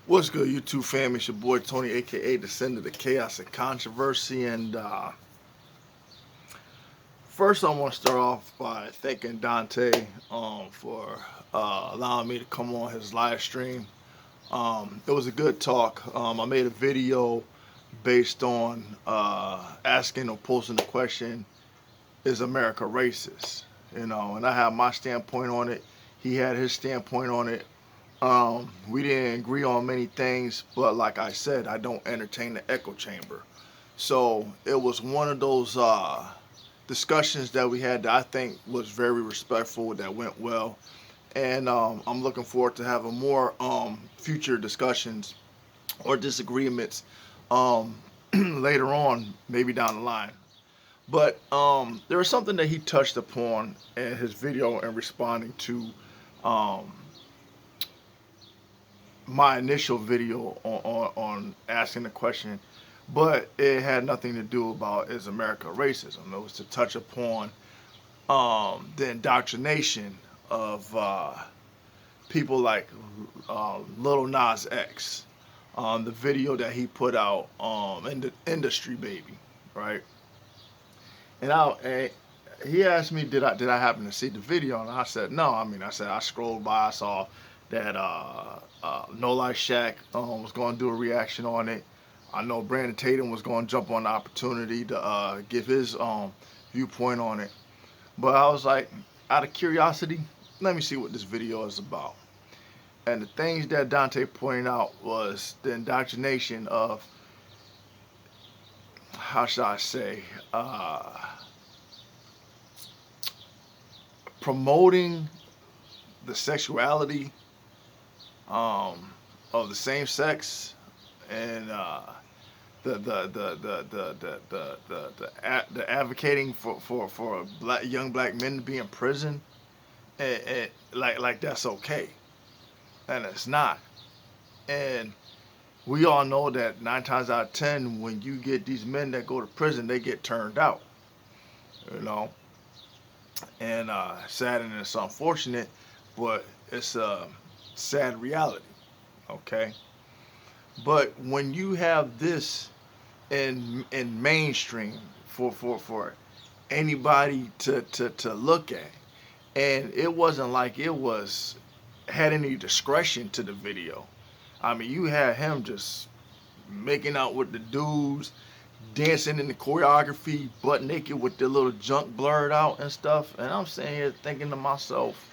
What's good, YouTube fam? It's your boy Tony, aka Descendant of Chaos and Controversy. And first, I want to start off by thanking Dante for allowing me to come on his live stream. It was a good talk. I made a video based on asking or posing the question: is America racist? And I have my standpoint on it. He had his standpoint on it. We didn't agree on many things, but like I said, I don't entertain the echo chamber. So it was one of those discussions that we had that I think was very respectful, that went well. And I'm looking forward to having more future discussions or disagreements um, later on, maybe down the line. But there was something that he touched upon in his video in responding to um, my initial video on asking the question, but it had nothing to do about is America racism. It was to touch upon the indoctrination of people like Lil Nas X, the video that he put out in the industry baby, right? And he asked me, did I happen to see the video? And I said no. I said I scrolled by, I saw that No Life Shaq was going to do a reaction on it. I know Brandon Tatum was going to jump on the opportunity to give his viewpoint on it. But I was like, out of curiosity, let me see what this video is about. And the things that Dante pointed out was the indoctrination of, how should I say, promoting the sexuality of the same sex, and the advocating for young black men to be in prison, and like that's okay, and it's not. And we all know that 9 times out of 10, when you get these men that go to prison, they get turned out, you know. And sad, and it's unfortunate, but it's a sad reality. Okay. But when you have this in mainstream for anybody to look at, and it wasn't like it was had any discretion to the video. You had him just making out with the dudes, dancing in the choreography, butt naked with their little junk blurred out and stuff. And I'm sitting here thinking to myself,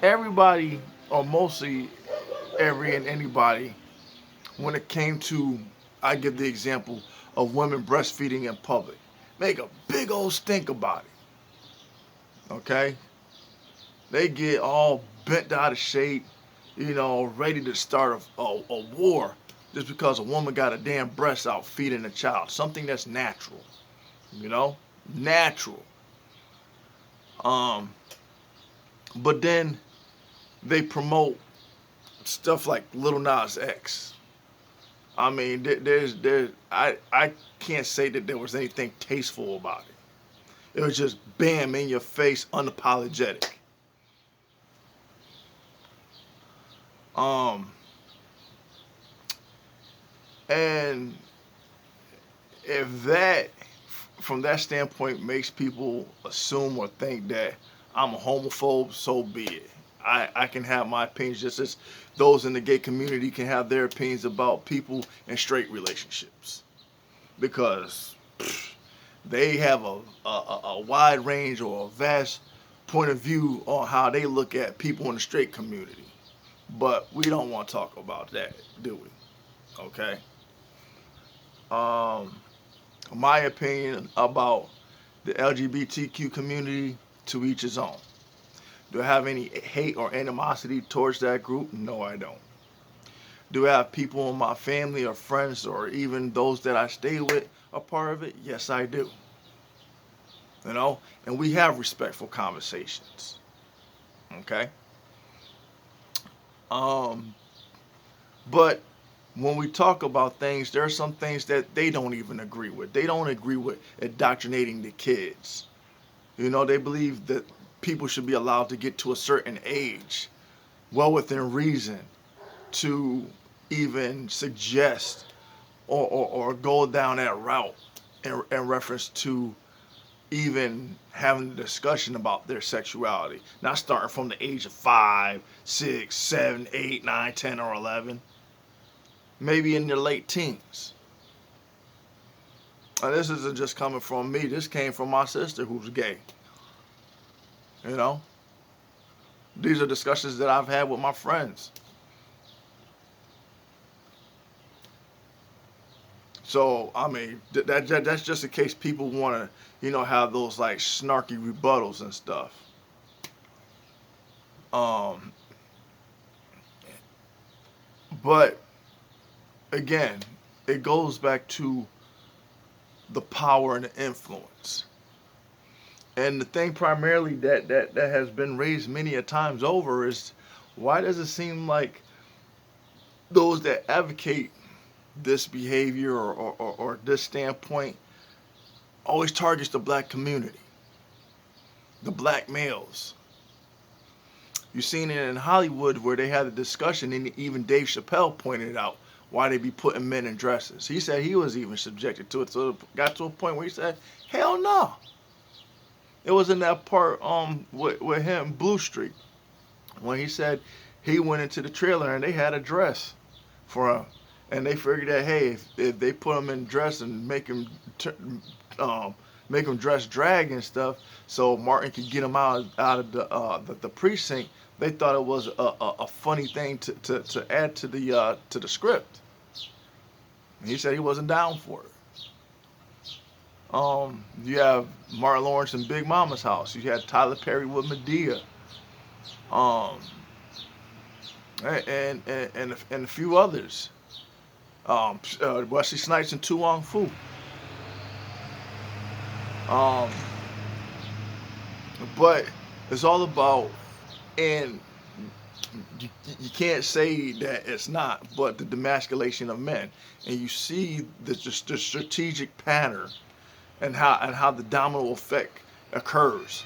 everybody, or mostly every and anybody, when it came to, I give the example of women breastfeeding in public, make a big old stink about it. Okay? They get all bent out of shape, ready to start a war just because a woman got a damn breast out feeding a child. Something that's natural, you know? Natural. Um, but then they promote stuff like Lil Nas X. I can't say that there was anything tasteful about it. It was just bam in your face, unapologetic. Um, and if that, from that standpoint, makes people assume or think that I'm a homophobe, so be it. I can have my opinions just as those in the gay community can have their opinions about people in straight relationships. Because they have a wide range or a vast point of view on how they look at people in the straight community. But we don't want to talk about that, do we? Okay? Um, my opinion about the LGBTQ community, to each his own. Do I have any hate or animosity towards that group? No, I don't. Do I have people in my family or friends or even those that I stay with a part of it? Yes, I do. And we have respectful conversations. Okay? Um, but when we talk about things, there are some things that they don't even agree with. They don't agree with indoctrinating the kids. They believe that people should be allowed to get to a certain age well within reason to even suggest or go down that route in reference to even having a discussion about their sexuality. Not starting from the age of 5, 6, 7, 8, 9, 10, or 11. Maybe in their late teens. And this isn't just coming from me. This came from my sister who's gay. You know? These are discussions that I've had with my friends. So, I mean, that's just in case people want to, have those like snarky rebuttals and stuff. But again, it goes back to the power and the influence. And the thing primarily that has been raised many a times over is, why does it seem like those that advocate this behavior or this standpoint always targets the black community, the black males? You've seen it in Hollywood where they had a discussion, and even Dave Chappelle pointed out why they be putting men in dresses. He said he was even subjected to it, so it got to a point where he said, hell no. It was in that part with him, Blue Street, when he said he went into the trailer and they had a dress for him. And they figured that, hey, if they put him in dress and make him dress drag and stuff, so Martin could get him out of the precinct, they thought it was a funny thing to add to the script. And he said he wasn't down for it. You have Martin Lawrence in Big Mama's House. You had Tyler Perry with Medea. And a few others. Wesley Snipes and Tu Wong Fu. But it's all about, and you can't say that it's not, but the demasculation of men. And you see the strategic pattern and how the domino effect occurs.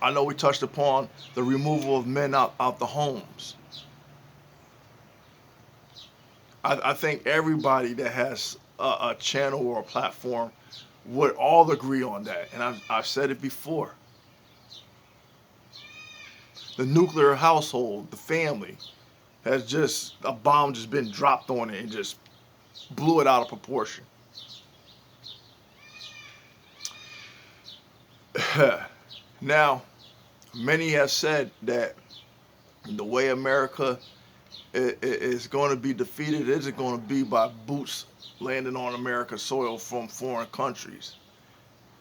I know we touched upon the removal of men out the homes. I think everybody that has a channel or a platform would all agree on that. And I've said it before. The nuclear household, the family, has just, a bomb just been dropped on it and just blew it out of proportion. Now, many have said that the way America is going to be defeated isn't going to be by boots landing on America's soil from foreign countries.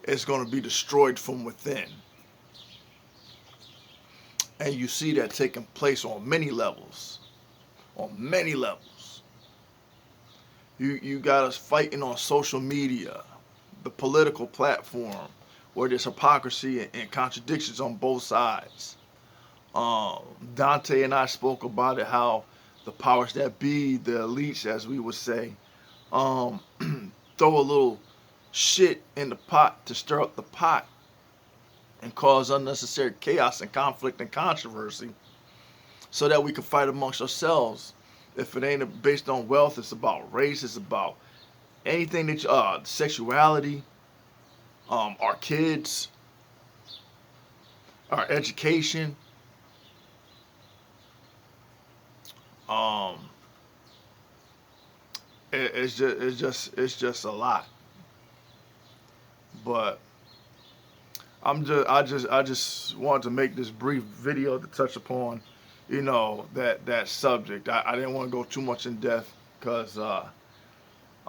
It's going to be destroyed from within. And you see that taking place on many levels. On many levels. You got us fighting on social media, the political platform, where there's hypocrisy and contradictions on both sides. Dante and I spoke about it, how the powers that be, the elites, as we would say, throw a little shit in the pot to stir up the pot and cause unnecessary chaos and conflict and controversy so that we can fight amongst ourselves. If it ain't based on wealth, it's about race, it's about anything that sexuality, our kids, our education, it's just a lot. But I just wanted to make this brief video to touch upon, that subject. I didn't want to go too much in depth because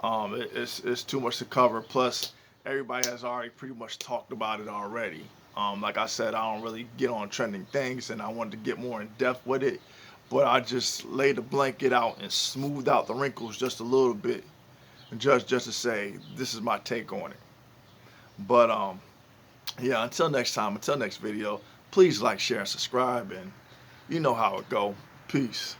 it's too much to cover. Plus, everybody has already pretty much talked about it already. Like I said, I don't really get on trending things, and I wanted to get more in depth with it. But I just laid the blanket out and smoothed out the wrinkles just a little bit, and just to say this is my take on it. But yeah, until next time, until next video, please like, share, and subscribe, and you know how it go. Peace.